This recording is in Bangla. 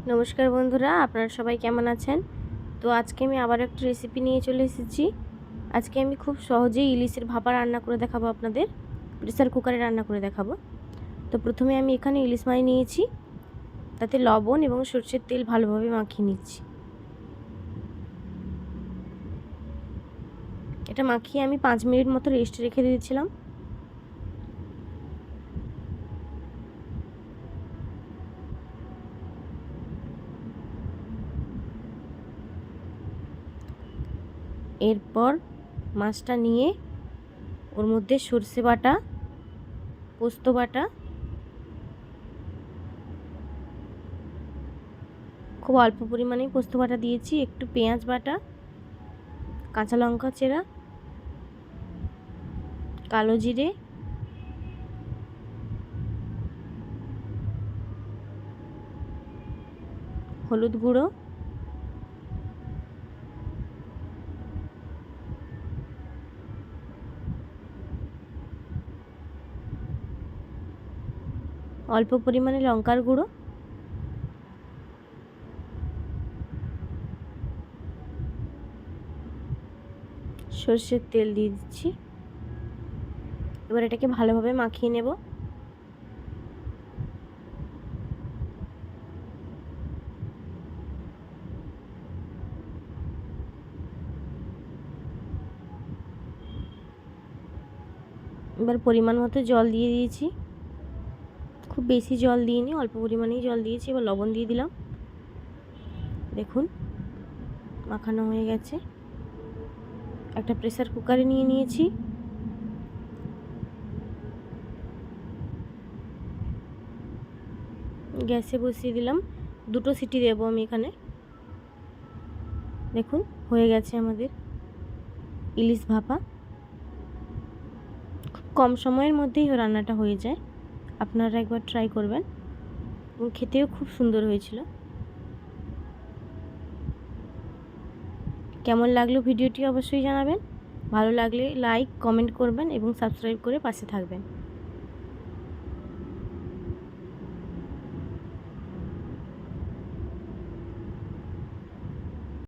নমস্কার বন্ধুরা, আপনারা সবাই কেমন আছেন? তো আজকে আমি আবার একটা রেসিপি নিয়ে চলে এসেছি। আজকে আমি খুব সহজেই ইলিশের ভাপা রান্না করে দেখাবো আপনাদের। প্রেসার কুকারে রান্না করে দেখাবো। তো প্রথমে আমি এখানে ইলিশ মাছ নিয়েছি, তাতে লবণ এবং সরষের তেল ভালোভাবে মাখিয়ে নিচ্ছি। এটা মাখিয়ে আমি 5 মিনিট মতো রেস্টে রেখে দিয়েছিলাম। এরপর মাছটা নিয়ে ওর মধ্যে সরষে বাটা, পোস্ত বাটা, খুব অল্প পরিমাণেই পোস্ত বাটা দিয়েছি, একটু পেঁয়াজ বাটা, কাঁচা লঙ্কা চেরা, কালো জিরে, হলুদ গুঁড়ো, অল্প পরিমাণে লঙ্কার গুঁড়ো, সরষের তেল দিয়ে দিচ্ছি। এবার এটাকে ভালোভাবে মাখিয়ে নেব। এবার পরিমাণ মতো জল দিয়ে দিয়েছি, খুব বেশি জল দিইনি, অল্প পরিমাণেই জল দিয়েছি। এবার লবণ দিয়ে দিলাম। দেখুন মাখানো হয়ে গেছে। একটা প্রেসার কুকারে নিয়ে নিয়েছি। গ্যাসে বসিয়ে দিলাম, 2টো সিটি দেবো আমি এখানে। দেখুন হয়ে গেছে আমাদের ইলিশ ভাপা। খুব কম সময়ের মধ্যেই রান্নাটা হয়ে যায়। আপনারা একবার ট্রাই করবেন, এবং খেতেও খুব সুন্দর হয়েছিল। কেমন লাগলো ভিডিওটি অবশ্যই জানাবেন। ভালো লাগলে লাইক কমেন্ট করবেন এবং সাবস্ক্রাইব করে পাশে থাকবেন।